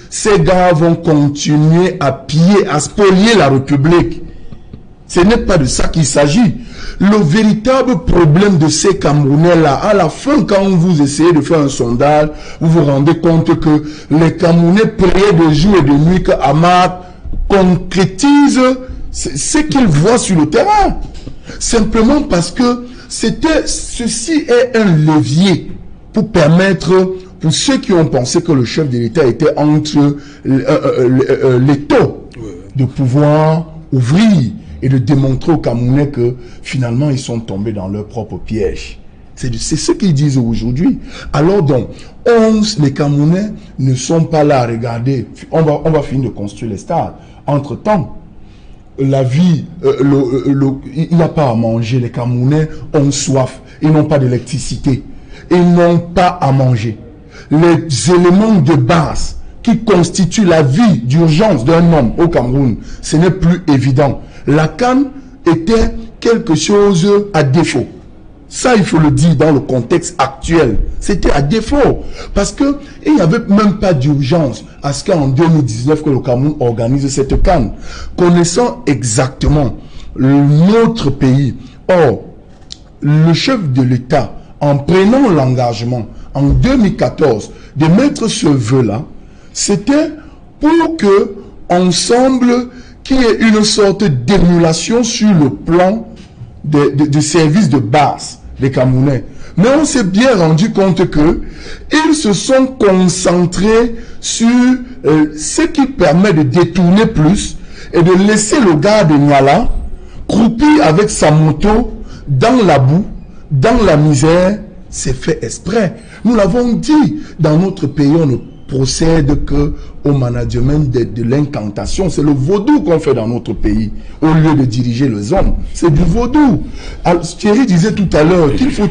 D: ces gars vont continuer à piller, à spolier la République. Ce n'est pas de ça qu'il s'agit. Le véritable problème de ces Camerounais-là, à la fin, quand vous essayez de faire un sondage, vous vous rendez compte que les Camerounais priaient de jour et de nuit que Hamad concrétise ce qu'ils voient sur le terrain. Simplement parce que ceci est un levier pour permettre, pour ceux qui ont pensé que le chef de l'État était entre l'étau, de pouvoir ouvrir et de démontrer aux Camerounais que finalement ils sont tombés dans leur propre piège. C'est ce qu'ils disent aujourd'hui. Alors donc, les Camerounais ne sont pas là à regarder. On va finir de construire les stades. Entre-temps, la vie, il n'y a pas à manger. Les Camerounais ont soif. Ils n'ont pas d'électricité. Ils n'ont pas à manger. Les éléments de base qui constituent la vie d'urgence d'un homme au Cameroun, ce n'est plus évident. La CAN était quelque chose à défaut. Ça, il faut le dire dans le contexte actuel. C'était à défaut. Parce que il n'y avait même pas d'urgence à ce qu'en 2019 que le Cameroun organise cette CAN. Connaissant exactement notre pays. Or, le chef de l'État, en prenant l'engagement en 2014 de mettre ce vœu-là, c'était pour que, ensemble, qu'il y ait une sorte d'émulation sur le plan de services de base des Camerounais. Mais on s'est bien rendu compte que ils se sont concentrés sur ce qui permet de détourner plus et de laisser le gars de Niala croupi avec sa moto dans la boue, dans la misère. C'est fait exprès. Nous l'avons dit, dans notre pays, on ne procède que au management de l'incantation. C'est le vaudou qu'on fait dans notre pays, au lieu de diriger les hommes. C'est du vaudou. Alors, Thierry disait tout à l'heure qu'il faut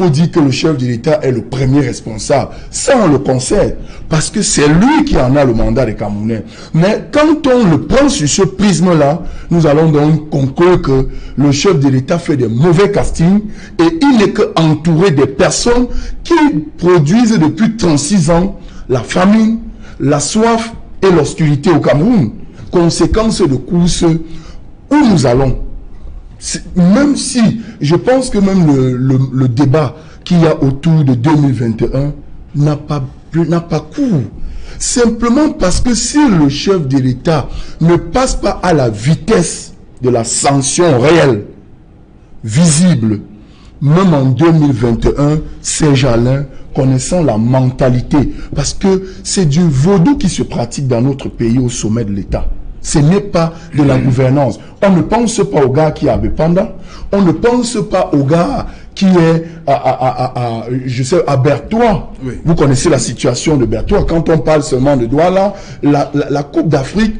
D: dire que le chef de l'État est le premier responsable. Ça, on le concède, parce que c'est lui qui en a le mandat des Camerounais. Mais quand on le prend sur ce prisme-là, nous allons donc conclure que le chef de l'État fait des mauvais castings et il n'est qu'entouré des personnes qui produisent depuis 36 ans la famine, la soif et l'hostilité au Cameroun. Conséquence de course où nous allons. Même si, je pense que même le débat qu'il y a autour de 2021 n'a pas cours. Simplement parce que si le chef de l'État ne passe pas à la vitesse de la sanction réelle, visible, même en 2021, Saint-Jalin, connaissant la mentalité, parce que c'est du vaudou qui se pratique dans notre pays au sommet de l'État. Ce n'est pas de la gouvernance. On ne pense pas au gars qui est à Bepanda, on ne pense pas au gars qui est à Bertois. Oui. Vous connaissez la situation de Bertois. Quand on parle seulement de Douala, la Coupe d'Afrique,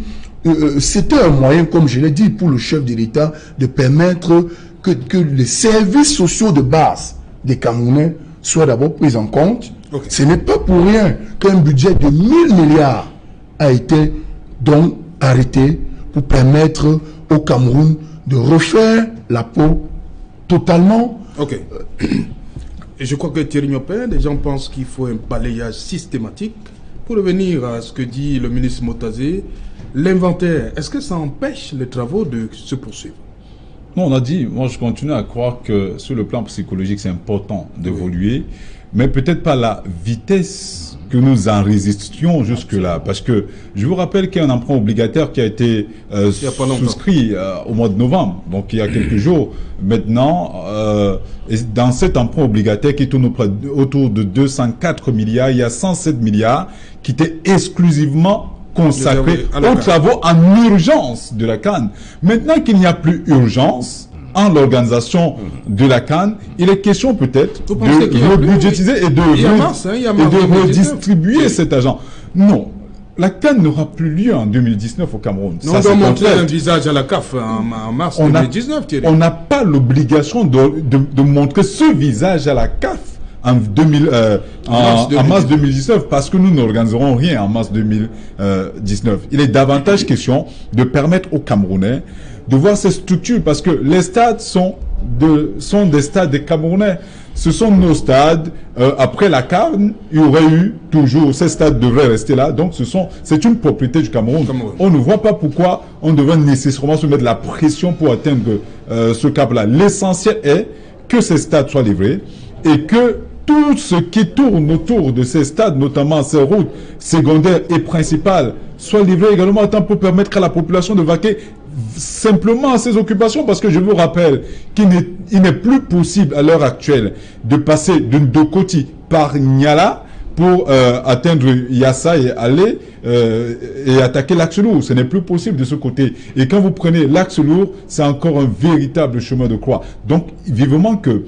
D: c'était un moyen, comme je l'ai dit, pour le chef de l'État de permettre que les services sociaux de base des Camerounais soient d'abord pris en compte. Okay. Ce n'est pas pour rien qu'un budget de 1000 milliards a été donc arrêté pour permettre au Cameroun de refaire la peau totalement.
A: Ok. Je crois que Thierry Nyopé, les gens pensent qu'il faut un balayage systématique. Pour revenir à ce que dit le ministre Motazé, l'inventaire, est-ce que ça empêche les travaux de se poursuivre?
B: Non, on a dit, moi je continue à croire que sur le plan psychologique, c'est important d'évoluer, mais peut-être pas la vitesse que nous en résistions jusque-là. Parce que je vous rappelle qu'il y a un emprunt obligataire qui a été souscrit au mois de novembre, donc il y a quelques jours. Maintenant, et dans cet emprunt obligataire qui tourne autour de 204 milliards, il y a 107 milliards qui étaient exclusivement consacrés aux travaux en urgence de la CAN. Maintenant qu'il n'y a plus urgence en l'organisation de la CAN, il est question peut-être de rebudgétiser et de redistribuer cet argent. Non, la CAN n'aura plus lieu en 2019 au Cameroun.
A: Non, on doit montrer un visage à la CAF en mars 2019, Thierry.
B: On n'a pas l'obligation de montrer ce visage à la CAF en mars 2019, parce que nous n'organiserons rien en mars 2019. Il est davantage question de permettre aux Camerounais de voir ces structures, parce que les stades sont des stades des Camerounais. Ce sont nos stades. Après la CAN, il y aurait eu toujours, ces stades devraient rester là. Donc c'est une propriété du Cameroun. On ne voit pas pourquoi on devrait nécessairement se mettre la pression pour atteindre ce cap-là. L'essentiel est que ces stades soient livrés et que tout ce qui tourne autour de ces stades, notamment ces routes secondaires et principales, soit livré également à temps pour permettre à la population de vaquer simplement à ses occupations, parce que je vous rappelle qu'il n'est plus possible à l'heure actuelle de passer de Ndokoti par Niala pour atteindre Yassa et aller et attaquer l'axe lourd. Ce n'est plus possible de ce côté. Et quand vous prenez l'axe lourd, c'est encore un véritable chemin de croix. Donc, vivement que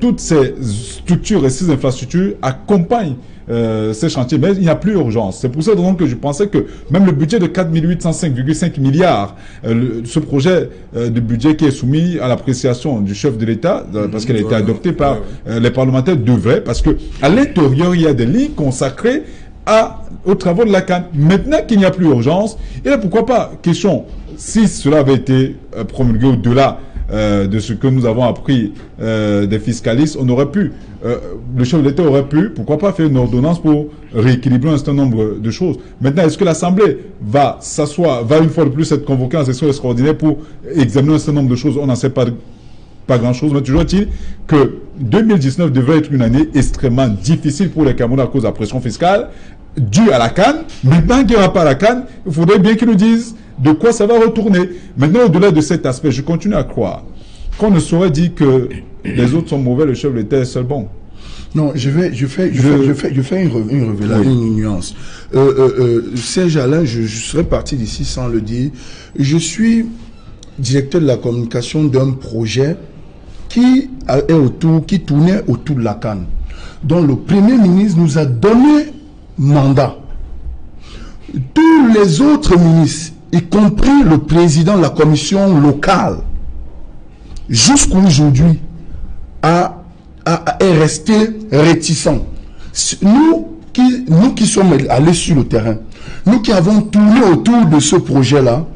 B: toutes ces structures et ces infrastructures accompagnent ces chantiers, mais il n'y a plus urgence. C'est pour ça donc que je pensais que même le budget de 4 805,5 milliards, ce projet de budget qui est soumis à l'appréciation du chef de l'État, parce qu'il a été adopté par les parlementaires, devrait, parce que à l'intérieur, il y a des lignes consacrées aux travaux de la CAN. Maintenant qu'il n'y a plus urgence, et là, pourquoi pas, question, si cela avait été promulgué au-delà de ce que nous avons appris des fiscalistes, on aurait pu, le chef de l'État aurait pu, pourquoi pas, faire une ordonnance pour rééquilibrer un certain nombre de choses. Maintenant, est-ce que l'Assemblée va une fois de plus être convoquée en session extraordinaire pour examiner un certain nombre de choses? On n'en sait pas grand-chose, mais toujours est-il que 2019 devrait être une année extrêmement difficile pour les Camerounais à cause de la pression fiscale due à la CAN. Maintenant qu'il n'y aura pas la CAN, il faudrait bien qu'ils nous disent de quoi ça va retourner. Maintenant, au-delà de cet aspect, je continue à croire qu'on ne saurait dire que les autres sont mauvais, le chef de l'État est seul bon.
D: Non, je fais une révélation, une nuance. Saint-Jalin, je serais parti d'ici sans le dire. Je suis directeur de la communication d'un projet qui tournait autour de la CAN, dont le Premier ministre nous a donné mandat, tous les autres ministres, y compris le président de la commission locale, jusqu'à aujourd'hui, est resté réticent. Nous qui sommes allés sur le terrain, nous qui avons tourné autour de ce projet-là,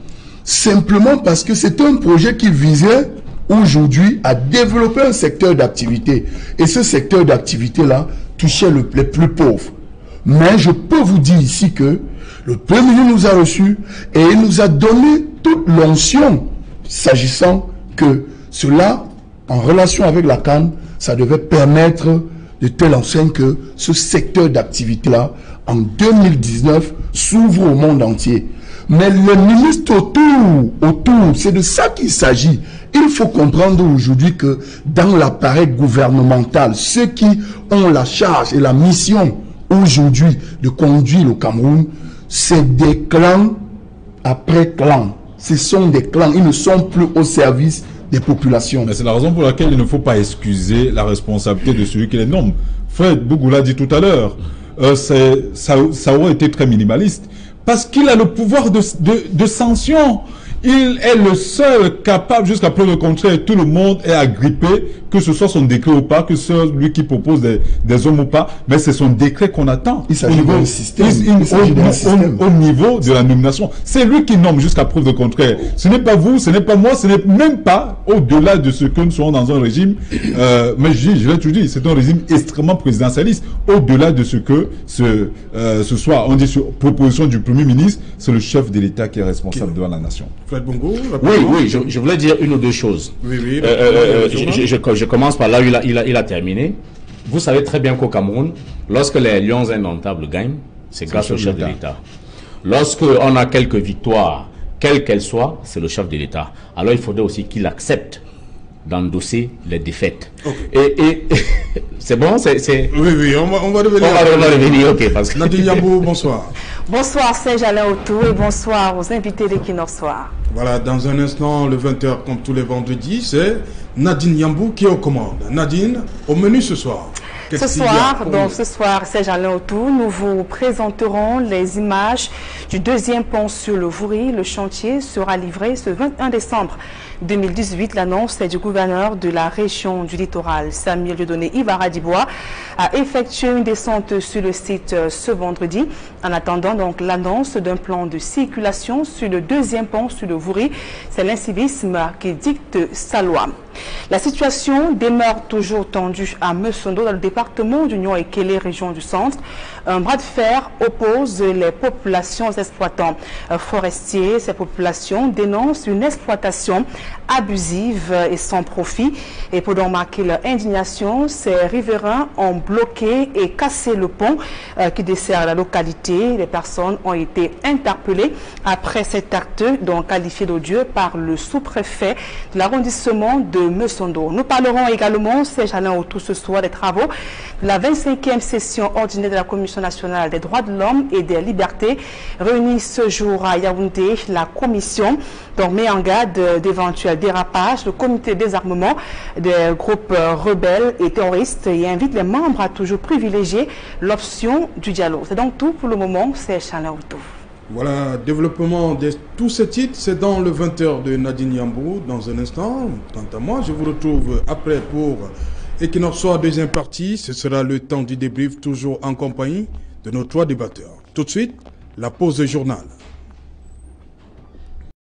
D: simplement parce que c'est un projet qui visait aujourd'hui à développer un secteur d'activité. Et ce secteur d'activité-là touchait les plus pauvres. Mais je peux vous dire ici que le Premier ministre nous a reçus et il nous a donné toute l'onction s'agissant que cela, en relation avec la CAN, ça devait permettre de telle enseigne que ce secteur d'activité-là, en 2019, s'ouvre au monde entier. Mais le ministre autour, c'est de ça qu'il s'agit. Il faut comprendre aujourd'hui que dans l'appareil gouvernemental, ceux qui ont la charge et la mission aujourd'hui de conduire le Cameroun, c'est des clans après clans. Ce sont des clans, ils ne sont plus au service des populations.
B: C'est la raison pour laquelle il ne faut pas excuser la responsabilité de celui qui les nomme. Fred Bougou l'a dit tout à l'heure, ça aurait été très minimaliste, parce qu'il a le pouvoir de sanction. Il est le seul capable, jusqu'à preuve de contraire, tout le monde est agrippé, que ce soit son décret ou pas, que ce soit lui qui propose des hommes ou pas, mais c'est son décret qu'on attend.
D: Il s'agit d'un système.
B: Au niveau de la nomination. C'est lui qui nomme jusqu'à preuve de contraire. Ce n'est pas vous, ce n'est pas moi, ce n'est même pas au-delà de ce que nous sommes dans un régime, mais je l'ai toujours dit, c'est un régime extrêmement présidentialiste. Au-delà de ce que ce soit, on dit sur proposition du Premier ministre, c'est le chef de l'État qui est responsable devant la nation.
C: Bongo, oui, je voulais dire une ou deux choses.
A: Oui,
C: je commence par là où il a terminé. Vous savez très bien qu'au Cameroun, lorsque les Lions indomptables gagnent, c'est grâce au chef de l'État. Lorsqu'on a quelques victoires, quelles qu'elles soient, c'est le chef de l'État. Alors il faudrait aussi qu'il accepte d'endosser les défaites. Okay. Et c'est bon,
A: Oui, on va revenir.
C: On va revenir, ok. Parce que...
A: Nadine Yambou, bonsoir.
E: Bonsoir Serge-Alain Autou et bonsoir aux invités d'Equinox Soir.
A: Voilà, dans un instant, le 20h, comme tous les vendredis, c'est Nadine Yambou qui est aux commandes. Nadine, au menu ce soir.
E: Ce soir, Serge-Alain Autou, nous vous présenterons les images du deuxième pont sur le Vouri. Le chantier sera livré ce 21 décembre 2018. L'annonce est du gouverneur de la région du littoral, Samuel Dieudonné Ibarra-Dibois, a effectué une descente sur le site ce vendredi. En attendant donc l'annonce d'un plan de circulation sur le deuxième pont sur le Vouri, c'est l'incivisme qui dicte sa loi. La situation demeure toujours tendue à Meussondo, dans le département d'Union et Kélé, région du centre. Un bras de fer oppose les populations aux exploitants forestiers. Ces populations dénoncent une exploitation abusive et sans profit. Et pour donc marquer leur indignation, ces riverains ont bloqué et cassé le pont qui dessert la localité. Les personnes ont été interpellées après cet acte, donc qualifié d'odieux par le sous-préfet de l'arrondissement de Meussondo. Nous parlerons également, Serge-Alain Autou, ce soir des travaux de la 25e session ordinaire de la Commission nationale des droits de l'homme et des libertés. Réunie ce jour à Yaoundé, la commission met en garde d'éventuels dérapages. Le comité des armements des groupes rebelles et terroristes et invite les membres à toujours privilégier l'option du dialogue. C'est donc tout pour le moment, Serge-Alain Autou.
A: Voilà, développement de tous ces titres, c'est dans le 20h de Nadine Yambou. Dans un instant, quant à moi, je vous retrouve après pour Equinox Soir, deuxième partie. Ce sera le temps du débrief, toujours en compagnie de nos trois débatteurs. Tout de suite, la pause de journal.